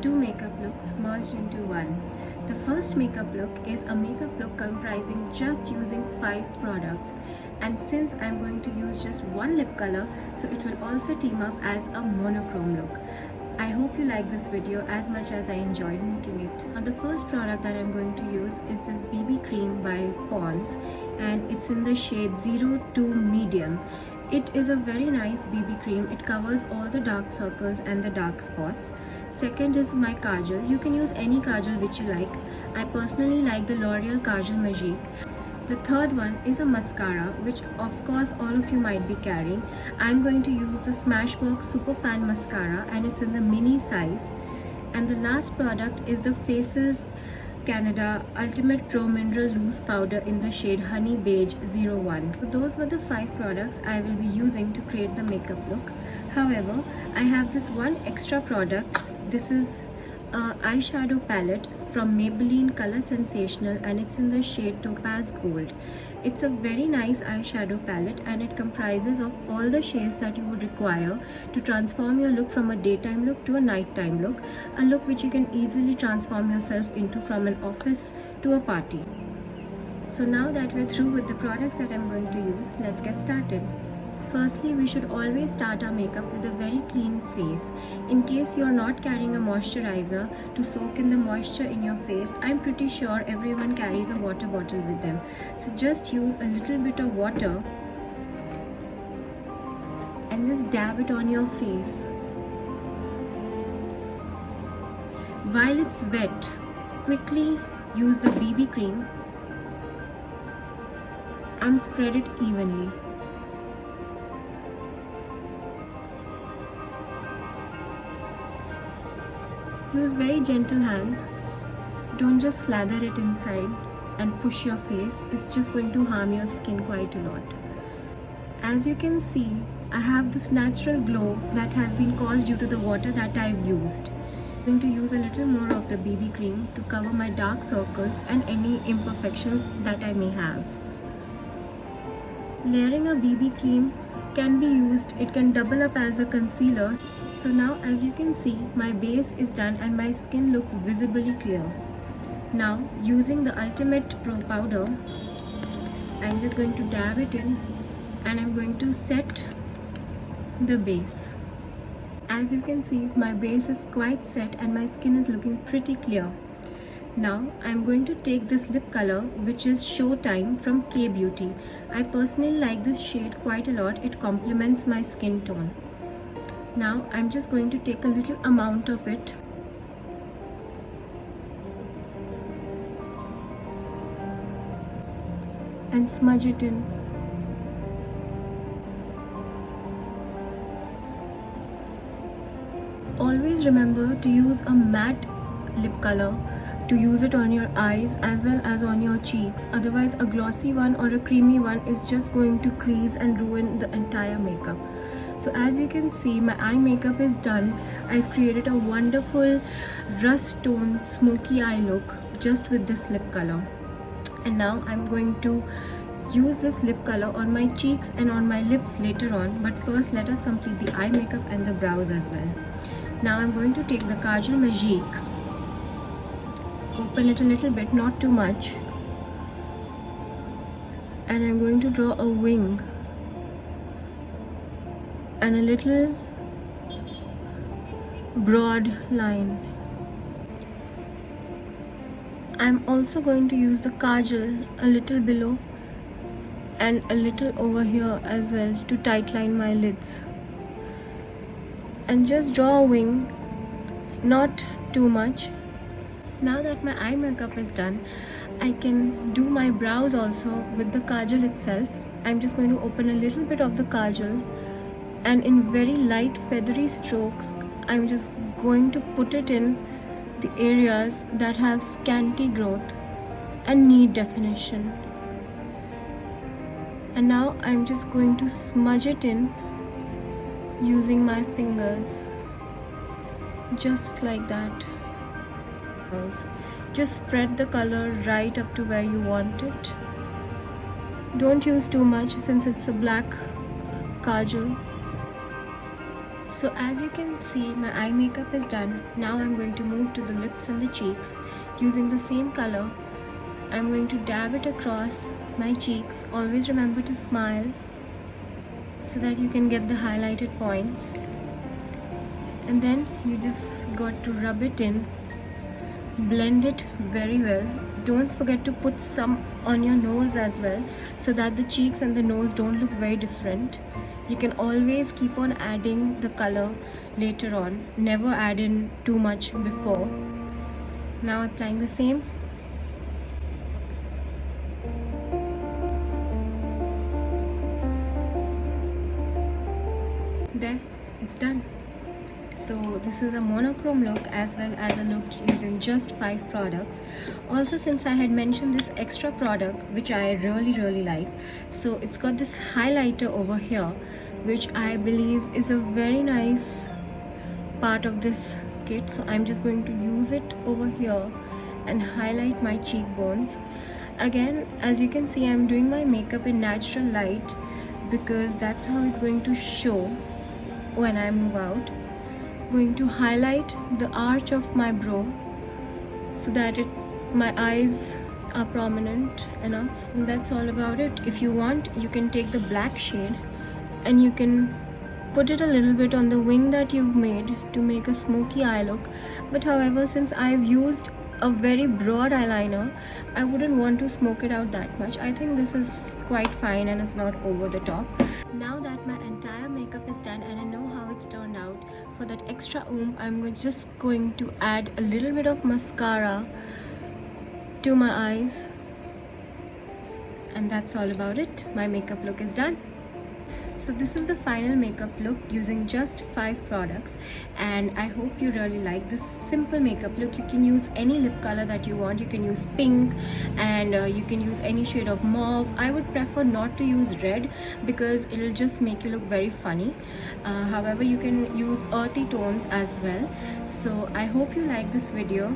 two makeup looks merged into one. The first makeup look is a makeup look comprising just using 5 products, and since I'm going to use just one lip color, so it will also team up as a monochrome look. I hope you like this video as much as I enjoyed making it. Now the first product that I'm going to use is this BB cream by Pond's, and it's in the shade 02 medium. It is a very nice BB cream. It covers all the dark circles and the dark spots. Second is my kajal. You can use any kajal which you like. I personally like the L'Oreal Kajal Magique. The third one is a mascara, which of course all of you might be carrying. I'm going to use the Smashbox Super Fan Mascara, and it's in the mini size. And the last product is the Faces Canada Ultimate Pro Mineral Loose Powder in the shade Honey Beige 01. So those were the 5 products I will be using to create the makeup look. However, I have this one extra product. This is an eyeshadow palette from Maybelline Color Sensational, and it's in the shade Topaz Gold. It's a very nice eyeshadow palette, and it comprises of all the shades that you would require to transform your look from a daytime look to a nighttime look, a look which you can easily transform yourself into from an office to a party. So now that we're through with the products that I'm going to use, let's get started. Firstly, we should always start our makeup with a very clean face. In case you're not carrying a moisturizer to soak in the moisture in your face, I'm pretty sure everyone carries a water bottle with them. So just use a little bit of water and just dab it on your face. While it's wet, quickly use the BB cream and spread it evenly. Use very gentle hands. Don't just slather it inside and push your face. It's just going to harm your skin quite a lot. As you can see, I have this natural glow that has been caused due to the water that I've used. I'm going to use a little more of the BB cream to cover my dark circles and any imperfections that I may have. Layering a BB cream can be used. It can double up as a concealer. So now, as you can see, my base is done and my skin looks visibly clear. Now, using the Ultimate Pro powder, I'm just going to dab it in, and I'm going to set the base. As you can see, my base is quite set and my skin is looking pretty clear. Now, I'm going to take this lip color, which is Showtime from K Beauty. I personally like this shade quite a lot. It complements my skin tone. Now I'm just going to take a little amount of it and smudge it in. Always remember to use a matte lip color, to use it on your eyes as well as on your cheeks. Otherwise, a glossy one or a creamy one is just going to crease and ruin the entire makeup. So as you can see, my eye makeup is done. I've created a wonderful rust tone smoky eye look just with this lip color. And now I'm going to use this lip color on my cheeks and on my lips later on. But first, let us complete the eye makeup and the brows as well. Now I'm going to take the Kajal Magique, open it a little bit, not too much, and I'm going to draw a wing and a little broad line. I'm also going to use the kajal a little below and a little over here as well to tightline my lids, and just draw a wing, not too much. Now that my eye makeup is done, I can do my brows also with the kajal itself. I'm just going to open a little bit of the kajal, and in very light feathery strokes, I'm just going to put it in the areas that have scanty growth and need definition. And now I'm just going to smudge it in using my fingers, just like that. Just spread the color right up to where you want it. Don't use too much since it's a black kajal. So as you can see, my eye makeup is done. Now I'm going to move to the lips and the cheeks. Using the same color, I'm going to dab it across my cheeks. Always remember to smile so that you can get the highlighted points. And then you just got to rub it in, blend it very well. Don't forget to put some on your nose as well, so that the cheeks and the nose don't look very different. You can always keep on adding the color later on. Never add in too much before. Now applying the same. There, it's done. So this is a monochrome look as well as a look using just 5 products. Also, since I had mentioned this extra product which I really like, so it's got this highlighter over here which I believe is a very nice part of this kit. So I'm just going to use it over here and highlight my cheekbones. Again, as you can see, I'm doing my makeup in natural light because that's how it's going to show when I move out. Going to highlight the arch of my brow so that my eyes are prominent enough. And that's all about it. If you want, you can take the black shade and you can put it a little bit on the wing that you've made to make a smoky eye look. But however, since I've used a very broad eyeliner, I wouldn't want to smoke it out that much. I think this is quite fine and it's not over the top. Now that my entire makeup is done and I know how it's turned out, for that extra oomph, I'm just going to add a little bit of mascara to my eyes. And that's all about it. My makeup look is done. So this is the final makeup look using just 5 products, and I hope you really like this simple makeup look. You can use any lip color that you want. You can use pink and you can use any shade of mauve. I would prefer not to use red because it'll just make you look very funny. However, you can use earthy tones as well. So I hope you like this video.